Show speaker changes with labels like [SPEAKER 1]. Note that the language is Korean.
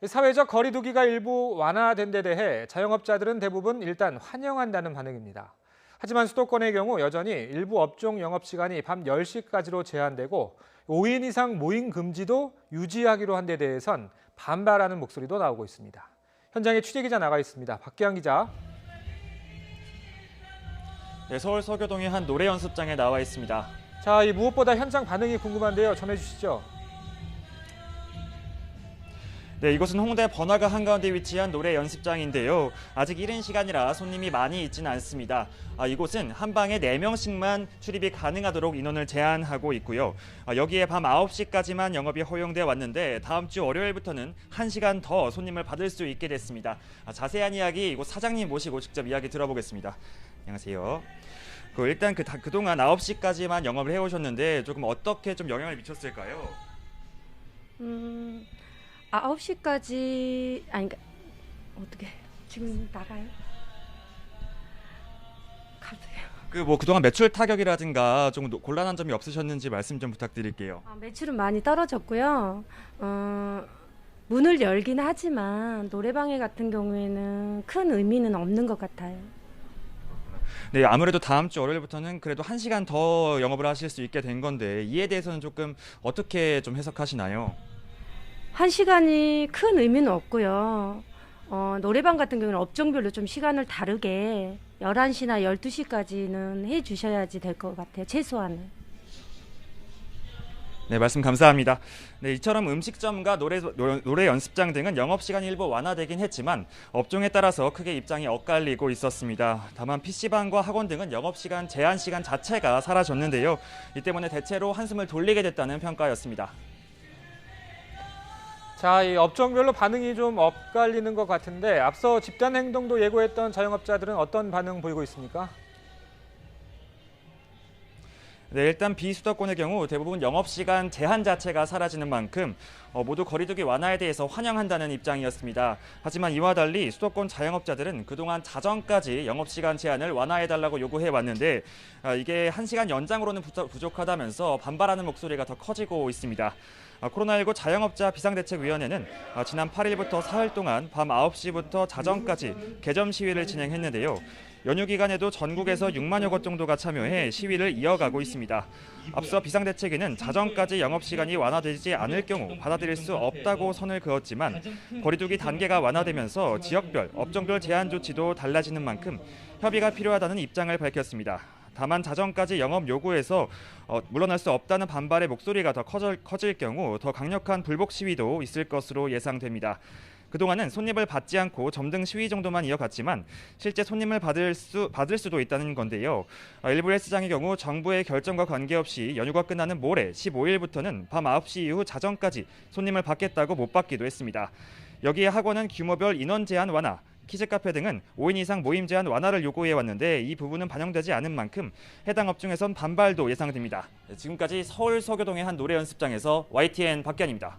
[SPEAKER 1] 사회적 거리 두기가 일부 완화된 데 대해 자영업자들은 대부분 일단 환영한다는 반응입니다. 하지만 수도권의 경우 여전히 일부 업종 영업시간이 밤 10시까지로 제한되고 5인 이상 모임 금지도 유지하기로 한 데 대해선 반발하는 목소리도 나오고 있습니다. 현장에 취재기자 나가 있습니다. 박기환 기자.
[SPEAKER 2] 네, 서울 서교동의 한 노래 연습장에 나와 있습니다.
[SPEAKER 1] 자, 이 무엇보다 현장 반응이 궁금한데요. 전해주시죠.
[SPEAKER 2] 네, 이곳은 홍대 번화가 한가운데 위치한 노래 연습장인데요. 아직 이른 시간이라 손님이 많이 있지는 않습니다. 이곳은 한 방에 4명씩만 출입이 가능하도록 인원을 제한하고 있고요. 여기에 밤 9시까지만 영업이 허용돼 왔는데 다음 주 월요일부터는 1시간 더 손님을 받을 수 있게 됐습니다. 자세한 이야기 이곳 사장님 모시고 직접 이야기 들어보겠습니다. 안녕하세요. 일단 그동안 9시까지만 영업을 해오셨는데 조금 어떻게 좀 영향을 미쳤을까요?
[SPEAKER 3] 9시까지 그러니까 어떻게 지금 나가요? 가세요.
[SPEAKER 2] 그동안 매출 타격이라든가 좀 곤란한 점이 없으셨는지 말씀 좀 부탁드릴게요.
[SPEAKER 3] 매출은 많이 떨어졌고요. 문을 열긴 하지만 노래방에 같은 경우에는 큰 의미는 없는 것 같아요.
[SPEAKER 2] 네, 아무래도 다음 주 월요일부터는 그래도 1시간 더 영업을 하실 수 있게 된 건데 이에 대해서는 조금 어떻게 좀 해석하시나요?
[SPEAKER 3] 1시간이 큰 의미는 없고요. 노래방 같은 경우는 업종별로 좀 시간을 다르게 11시나 12시까지는 해주셔야지 될 것 같아요. 최소한은.
[SPEAKER 2] 네, 말씀 감사합니다. 네, 이처럼 음식점과 노래 연습장 등은 영업시간이 일부 완화되긴 했지만 업종에 따라서 크게 입장이 엇갈리고 있었습니다. 다만 PC방과 학원 등은 영업시간 제한 시간 자체가 사라졌는데요. 이 때문에 대체로 한숨을 돌리게 됐다는 평가였습니다.
[SPEAKER 1] 자, 이 업종별로 반응이 좀 엇갈리는 것 같은데 앞서 집단 행동도 예고했던 자영업자들은 어떤 반응 보이고 있습니까?
[SPEAKER 2] 네, 일단 비수도권의 경우 대부분 영업시간 제한 자체가 사라지는 만큼 모두 거리두기 완화에 대해서 환영한다는 입장이었습니다. 하지만 이와 달리 수도권 자영업자들은 그동안 자정까지 영업시간 제한을 완화해달라고 요구해왔는데 이게 1시간 연장으로는 부족하다면서 반발하는 목소리가 더 커지고 있습니다. 코로나19 자영업자 비상대책위원회는 지난 8일부터 사흘 동안 밤 9시부터 자정까지 개점 시위를 진행했는데요. 연휴 기간에도 전국에서 6만여 곳 정도가 참여해 시위를 이어가고 있습니다. 앞서 비상대책위는 자정까지 영업시간이 완화되지 않을 경우 받아들일 수 없다고 선을 그었지만 거리두기 단계가 완화되면서 지역별, 업종별 제한 조치도 달라지는 만큼 협의가 필요하다는 입장을 밝혔습니다. 다만 자정까지 영업 요구에서 물러날 수 없다는 반발의 목소리가 더 커질 경우 더 강력한 불복 시위도 있을 것으로 예상됩니다. 그동안은 손님을 받지 않고 점등 시위 정도만 이어갔지만 실제 손님을 받을 수도 있다는 건데요. 일부 헬스장의 경우 정부의 결정과 관계없이 연휴가 끝나는 모레 15일부터는 밤 9시 이후 자정까지 손님을 받겠다고 못 받기도 했습니다. 여기에 학원은 규모별 인원 제한 완화, 키즈카페 등은 5인 이상 모임 제한 완화를 요구해왔는데 이 부분은 반영되지 않은 만큼 해당 업종에선 반발도 예상됩니다. 지금까지 서울 서교동의 한 노래 연습장에서 YTN 박기환입니다.